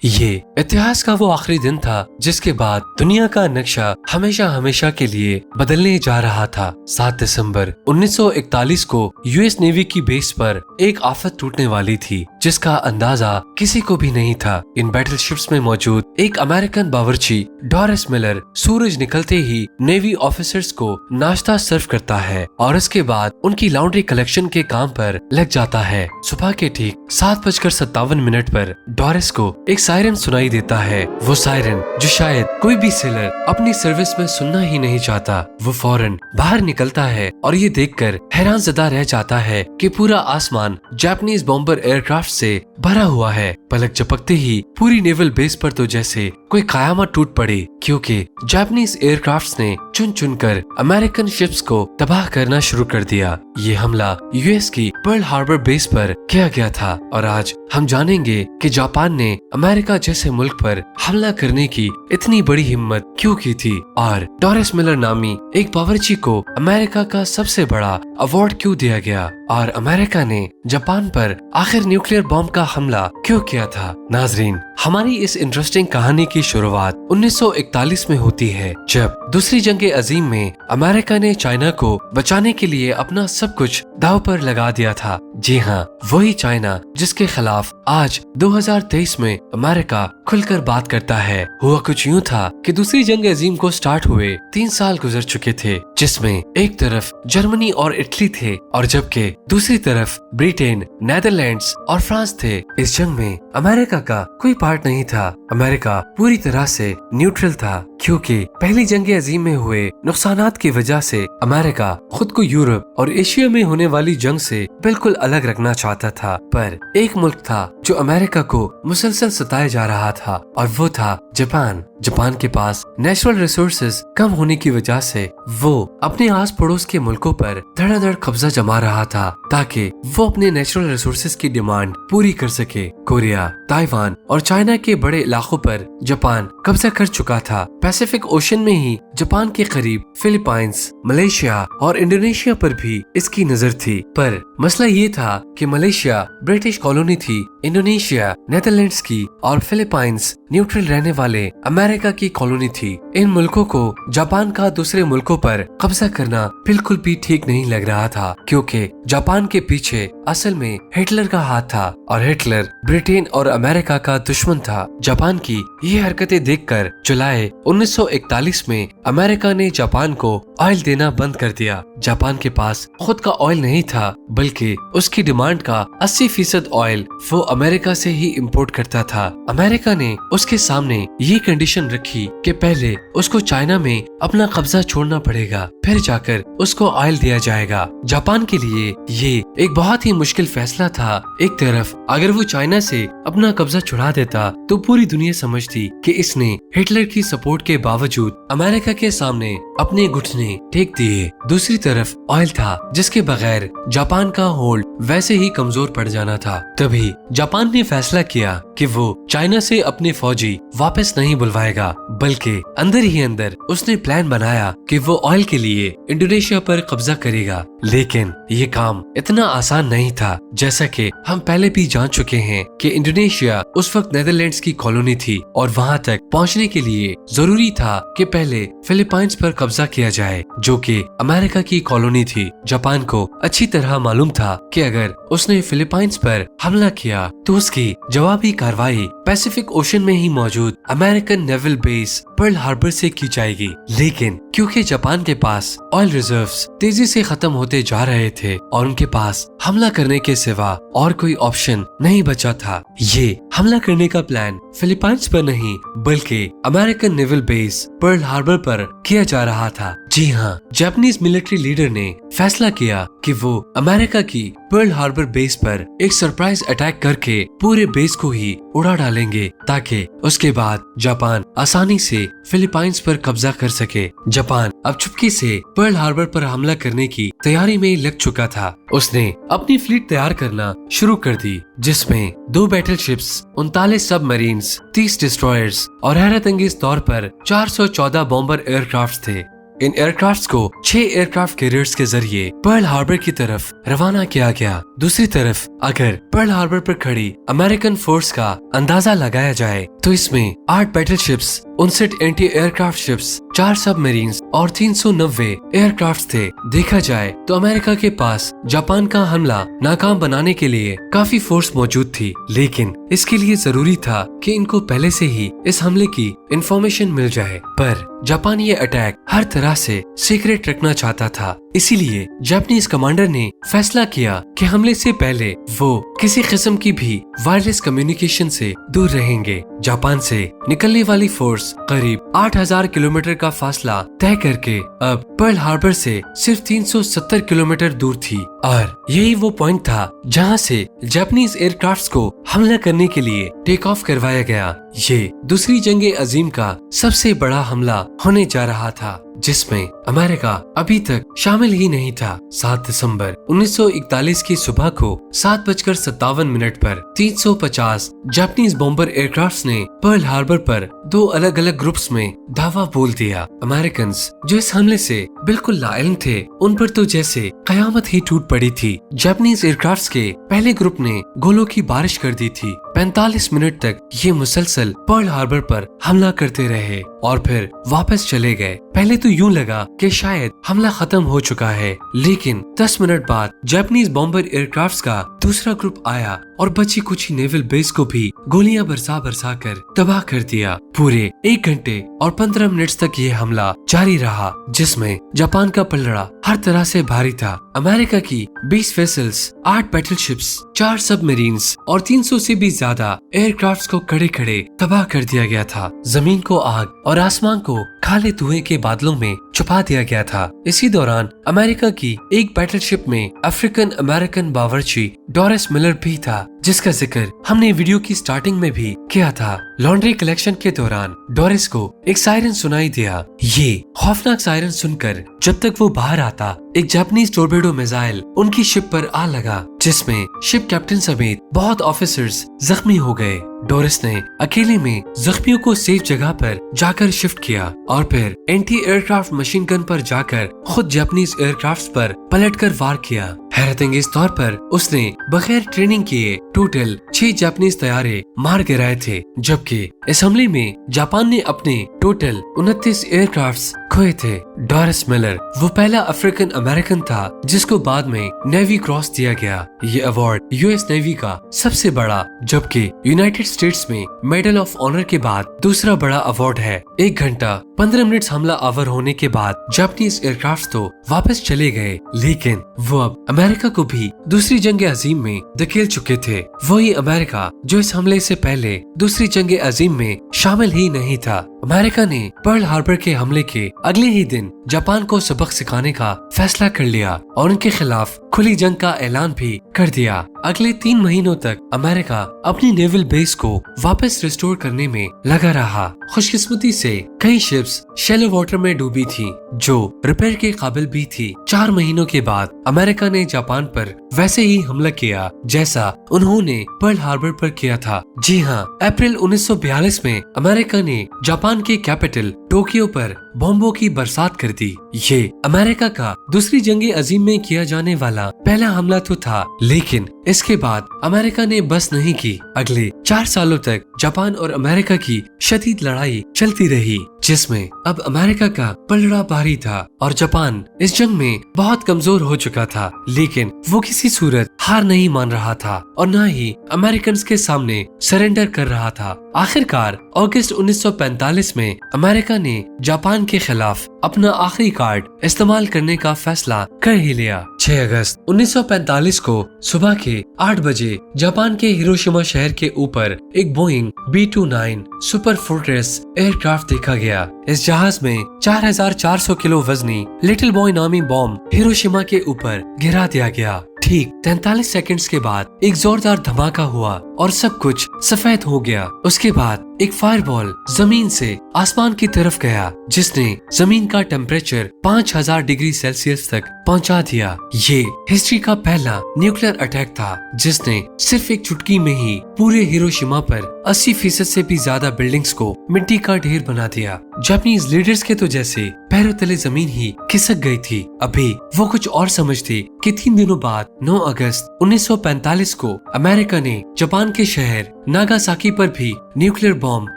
ये इतिहास का वो आखिरी दिन था जिसके बाद दुनिया का नक्शा हमेशा हमेशा के लिए बदलने जा रहा था। 7 दिसंबर 1941 को यूएस नेवी की बेस पर एक आफत टूटने वाली थी जिसका अंदाजा किसी को भी नहीं था। इन बैटलशिप्स में मौजूद एक अमेरिकन बावर्ची डॉरिस मिलर सूरज निकलते ही नेवी ऑफिसर्स को नाश्ता सर्व करता है और उसके बाद उनकी लॉन्ड्री कलेक्शन के काम पर लग जाता है। सुबह के ठीक 7:57 पर डॉरिस को एक सायरन सुनाई देता है। वो सायरन जो शायद कोई भी सेलर अपनी सर्विस में सुनना ही नहीं चाहता। वो फौरन बाहर निकलता है और ये देखकर हैरानजदा रह जाता है कि पूरा आसमान जापानीज बॉम्बर एयरक्राफ्ट से भरा हुआ है। पलक झपकते ही पूरी नेवल बेस पर तो जैसे कोई कयामत टूट पड़ी, क्योंकि जापानीज एयरक्राफ्ट्स ने चुन चुनकर अमेरिकन शिप्स को तबाह करना शुरू कर दिया। ये हमला यूएस की पर्ल हार्बर बेस पर किया गया था और आज हम जानेंगे कि जापान ने अमेरिका जैसे मुल्क पर हमला करने की इतनी बड़ी हिम्मत क्यों की थी और डॉरिस मिलर नामी एक बावर्ची को अमेरिका का सबसे बड़ा अवार्ड क्यों दिया गया और अमेरिका ने जापान पर आखिर न्यूक्लियर बॉम्ब का हमला क्यों किया था। नाजरीन, हमारी इस इंटरेस्टिंग कहानी की शुरुआत 1941 में होती है, जब दूसरी जंग अजीम में अमेरिका ने चाइना को बचाने के लिए अपना सब कुछ दांव पर लगा दिया था। जी हाँ, वही चाइना जिसके खिलाफ आज 2023 में अमेरिका खुलकर बात करता है। हुआ कुछ यूँ था कि दूसरी जंग अजीम को स्टार्ट हुए 3 साल गुजर चुके थे, जिसमें एक तरफ जर्मनी और इटली थे और जबकि दूसरी तरफ ब्रिटेन, नेदरलैंड्स और फ्रांस थे। इस जंग में अमेरिका का कोई पार्ट नहीं था। अमेरिका पूरी तरह से न्यूट्रल था, क्योंकि पहली जंग अजीम में हुए नुकसानात की वजह से अमेरिका खुद को यूरोप और एशिया में होने वाली जंग से बिल्कुल अलग रखना चाहता था। पर एक मुल्क था जो अमेरिका को मुसलसल सताया जा रहा था और वो था जापान। जापान के पास नेचुरल रिसोर्सेज कम होने की वजह से वो अपने आस पड़ोस के मुल्कों पर धड़ाधड़ कब्जा जमा रहा था ताकि वो अपने नेचुरल रिसोर्सेज की डिमांड पूरी कर सके। कोरिया, ताइवान और चाइना के बड़े इलाकों पर जापान कब्जा कर चुका था। पैसिफिक ओशन में ही जापान के करीब फिलीपाइंस, मलेशिया और इंडोनेशिया पर भी इसकी नजर थी। पर मसला ये था कि मलेशिया ब्रिटिश कॉलोनी थी, इंडोनेशिया नेदरलैंड्स की और फिलीपाइंस न्यूट्रल रहने वाले अमेरिका की कॉलोनी थी। इन मुल्कों को जापान का दूसरे मुल्कों पर कब्जा करना बिल्कुल भी ठीक नहीं लग रहा था, क्योंकि जापान के पीछे असल में हिटलर का हाथ था और हिटलर ब्रिटेन और अमेरिका का दुश्मन था। जापान की ये हरकतें देखकर जुलाई 1941 में अमेरिका ने जापान को ऑयल देना बंद कर दिया। जापान के पास खुद का ऑयल नहीं था, बल्कि उसकी डिमांड का 80% ऑयल वो अमेरिका से ही इंपोर्ट करता था। अमेरिका ने उसके सामने ये कंडीशन रखी कि पहले उसको चाइना में अपना कब्जा छोड़ना पड़ेगा, फिर जाकर उसको ऑयल दिया जाएगा। जापान के लिए ये एक बहुत ही मुश्किल फैसला था। एक तरफ अगर वो चाइना से अपना कब्जा छुड़ा देता तो पूरी दुनिया समझती कि इसने हिटलर की सपोर्ट के बावजूद अमेरिका के सामने अपने घुटने टेक दिए। दूसरी तरफ ऑयल था जिसके बगैर जापान का होल्ड वैसे ही कमजोर पड़ जाना था। तभी जापान ने फैसला किया कि वो चाइना से अपने फौजी वापस नहीं बुलवाएगा, बल्कि अंदर ही अंदर उसने प्लान बनाया कि वो ऑयल के लिए इंडोनेशिया पर कब्जा करेगा। लेकिन ये काम इतना आसान नहीं था। जैसा कि हम पहले भी जान चुके हैं कि इंडोनेशिया उस वक्त नेदरलैंड्स की कॉलोनी थी और वहां तक पहुंचने के लिए जरूरी था कि पहले फिलीपाइंस पर कब्जा किया जाए, जो कि अमेरिका की कॉलोनी थी। जापान को अच्छी तरह मालूम था कि अगर उसने फिलीपाइंस पर हमला किया तो उसकी जवाबी कार्रवाई पैसिफिक ओशन में ही मौजूद American naval base Pearl Harbor से की जाएगी। लेकिन क्योंकि जापान के पास ऑयल रिजर्व्स तेजी से खत्म होते जा रहे थे और उनके पास हमला करने के सिवा और कोई ऑप्शन नहीं बचा था, ये हमला करने का प्लान फिलीपाइंस पर नहीं बल्कि American naval base Pearl Harbor पर किया जा रहा था। जी हाँ, जापानीज मिलिट्री लीडर ने फैसला किया कि वो अमेरिका की पर्ल हार्बर बेस पर एक सरप्राइज अटैक करके पूरे बेस को ही उड़ा डालेंगे ताकि उसके बाद जापान आसानी से फिलीपाइंस पर कब्जा कर सके। जापान अब चुपके से पर्ल हार्बर पर हमला करने की तैयारी में लग चुका था। उसने अपनी फ्लीट तैयार करना शुरू कर दी, जिसमें 2 बैटलशिप्स, 39 सबमरीन्स, 30 डिस्ट्रॉयर्स और हैरत अंगेज तौर पर 414 बॉम्बर एयरक्राफ्ट थे। इन एयरक्राफ्ट्स को 6 एयरक्राफ्ट कैरियर्स के जरिए पर्ल हार्बर की तरफ रवाना किया गया। दूसरी तरफ अगर पर्ल हार्बर पर खड़ी अमेरिकन फोर्स का अंदाजा लगाया जाए तो इसमें 8 बैटलशिप्स, 59 एंटी एयरक्राफ्ट शिप्स, 4 सबमरीन्स और 390 एयरक्राफ्ट थे। देखा जाए तो अमेरिका के पास जापान का हमला नाकाम बनाने के लिए काफी फोर्स मौजूद थी, लेकिन इसके लिए जरूरी था कि इनको पहले से ही इस हमले की इंफॉर्मेशन मिल जाए। पर जापान ये अटैक हर तरह से सीक्रेट रखना चाहता था, इसीलिए जापानीज कमांडर ने फैसला किया कि हमले से पहले वो किसी किस्म की भी वायरलेस कम्युनिकेशन से दूर रहेंगे। जापान से निकलने वाली फोर्स करीब 8000 किलोमीटर का फासला तय करके अब पर्ल हार्बर से सिर्फ 370 किलोमीटर दूर थी, और यही वो पॉइंट था जहां से जापानीज एयरक्राफ्ट्स को हमला करने के लिए टेक ऑफ करवाया गया। ये दूसरी जंग अजीम का सबसे बड़ा हमला होने जा रहा था, जिसमें अमेरिका अभी तक शामिल ही नहीं था। 7 दिसंबर 1941 की सुबह को 7:57 पर 350 जापानीज बॉम्बर एयरक्राफ्ट्स ने पर्ल हार्बर पर 2 अलग अलग ग्रुप्स में धावा बोल दिया। अमेरिकन जो इस हमले से बिल्कुल लाइल थे, उन पर तो जैसे कयामत ही टूट पड़ी थी। जापानीज एयरक्राफ्ट्स के पहले ग्रुप ने गोलों की बारिश कर दी थी। 45 मिनट तक ये मुसलसल पर्ल हार्बर पर हमला करते रहे और फिर वापस चले गए। पहले तो यूं लगा कि शायद हमला खत्म हो चुका है, लेकिन 10 मिनट बाद जापानीज बॉम्बर एयरक्राफ्ट्स का दूसरा ग्रुप आया और बची कुछ नेवल बेस को भी गोलियां बरसा कर तबाह कर दिया। पूरे 1 घंटे और 15 मिनट तक ये हमला जारी रहा, जिसमें जापान का पलड़ा हर तरह से भारी था। अमेरिका की 20 वेसल्स, 8 बैटलशिप्स, 4 सबमरीन्स और 300 से भी ज्यादा एयरक्राफ्ट्स को खड़े खड़े तबाह कर दिया गया था। जमीन को आग और आसमान को काले धुएं के बादलों में छुपा दिया गया था। इसी दौरान अमेरिका की एक बैटलशिप में अफ्रीकन अमेरिकन बावर्ची डोरिस मिलर भी था, जिसका जिक्र हमने वीडियो की स्टार्टिंग में भी किया था। लॉन्ड्री कलेक्शन के दौरान डोरिस को एक सायरन सुनाई दिया। ये खौफनाक सायरन सुनकर जब तक वो बाहर आता, एक जापानीज टोरपेडो मिसाइल उनकी शिप पर आ लगा, जिसमें शिप कैप्टन समेत बहुत ऑफिसर्स जख्मी हो गए। डोरिस ने अकेले में जख्मियों को सेफ जगह पर जाकर शिफ्ट किया और फिर एंटी एयरक्राफ्ट मशीन गन पर जाकर खुद जापानीज एयरक्राफ्ट पर पलटकर वार किया। हैरतअंगेज तौर पर उसने बगैर ट्रेनिंग किए टोटल 6 जापानीज तैयारे मार गिराए थे, जबकि इस हमले में जापान ने अपने टोटल 29 एयरक्राफ्ट्स खोए थे। डोरिस मिलर वो पहला अफ्रीकन अमेरिकन था जिसको बाद में नेवी क्रॉस दिया गया। ये अवार्ड यूएस नेवी का सबसे बड़ा, जबकि यूनाइटेड स्टेट्स में मेडल ऑफ ऑनर के बाद दूसरा बड़ा अवार्ड है। 1 घंटा 15 मिनट हमला आवर होने के बाद जापानीज एयरक्राफ्ट तो वापस चले गए, लेकिन वो अब अमेरिका को भी दूसरी जंग अजीम में धकेल चुके थे। वही अमेरिका जो इस हमले से पहले दूसरी जंग अजीम में शामिल ही नहीं था। अमेरिका ने पर्ल हार्बर के हमले के अगले ही दिन जापान को सबक सिखाने का फैसला कर लिया और उनके खिलाफ खुली जंग का ऐलान भी कर दिया। अगले 3 महीनों तक अमेरिका अपनी नेवल बेस को वापस रिस्टोर करने में लगा रहा। खुशकिस्मती से कई शिप्स शैलो वाटर में डूबी थी जो रिपेयर के काबिल भी थी। 4 महीनों के बाद अमेरिका ने जापान पर वैसे ही हमला किया जैसा उन्होंने पर्ल हार्बर पर किया था। जी हाँ, अप्रैल 1942 में अमेरिका ने जापान के कैपिटल टोक्यो पर बॉम्बों की बरसात कर दी। ये अमेरिका का दूसरी जंग अजीम में किया जाने वाला पहला हमला तो था, लेकिन इसके बाद अमेरिका ने बस नहीं की। अगले 4 सालों तक जापान और अमेरिका की शदीद लड़ाई चलती रही, जिसमें अब अमेरिका का पलड़ा भारी था और जापान इस जंग में बहुत कमजोर हो चुका था। लेकिन वो किसी सूरत हार नहीं मान रहा था और न ही अमेरिकन के सामने सरेंडर कर रहा था। आखिरकार अगस्त 1945 में अमेरिका ने जापान के खिलाफ अपना आखिरी कार्ड इस्तेमाल करने का फैसला कर ही लिया। 6 अगस्त 1945 को सुबह के 8 बजे जापान के हिरोशिमा शहर के ऊपर एक Boeing B-29 super fortress aircraft देखा गया। इस जहाज में 4400 किलो वजनी लिटिल बॉय नामी बॉम्ब हिरोशिमा के ऊपर गिरा दिया गया। ठीक 43 सेकंड्स के बाद एक जोरदार धमाका हुआ और सब कुछ सफेद हो गया। उसके बाद एक फायरबॉल जमीन से आसमान की तरफ गया, जिसने जमीन का टेम्परेचर 5000 डिग्री सेल्सियस तक पहुंचा दिया। ये हिस्ट्री का पहला न्यूक्लियर अटैक था, जिसने सिर्फ एक चुटकी में ही पूरे हिरोशिमा पर 80% से भी ज्यादा बिल्डिंग्स को मिट्टी का ढेर बना दिया। जापानीज लीडर्स के तो जैसे पैरों तले जमीन ही खिसक गई थी। अभी वो कुछ और समझते कि 3 दिनों बाद 9 अगस्त 1945 को अमेरिका ने जापान के शहर नागासाकी पर भी न्यूक्लियर बॉम्ब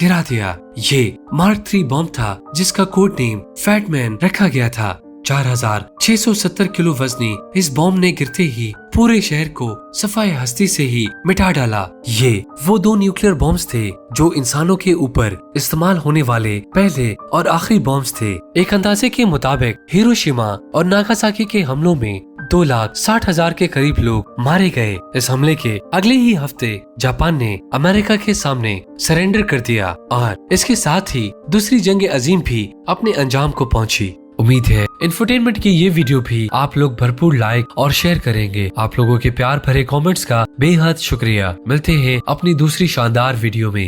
गिरा दिया। ये मार्क 3 बॉम्ब था, जिसका कोड नेम फैट मैन रखा गया था। 4670 किलो वजनी इस बॉम्ब ने गिरते ही पूरे शहर को सफाई हस्ती से ही मिटा डाला। ये वो 2 न्यूक्लियर बॉम्ब्स थे जो इंसानों के ऊपर इस्तेमाल होने वाले पहले और आखिरी बॉम्ब्स थे। एक अंदाजे के मुताबिक हिरोशिमा और नागासाकी के हमलों में 2,60,000 के करीब लोग मारे गए। इस हमले के अगले ही हफ्ते जापान ने अमेरिका के सामने सरेंडर कर दिया और इसके साथ ही दूसरी जंग अजीम भी अपने अंजाम को पहुंची। उम्मीद है इंफोटेनमेंट की ये वीडियो भी आप लोग भरपूर लाइक और शेयर करेंगे। आप लोगों के प्यार भरे कमेंट्स का बेहद शुक्रिया। मिलते हैं अपनी दूसरी शानदार वीडियो में।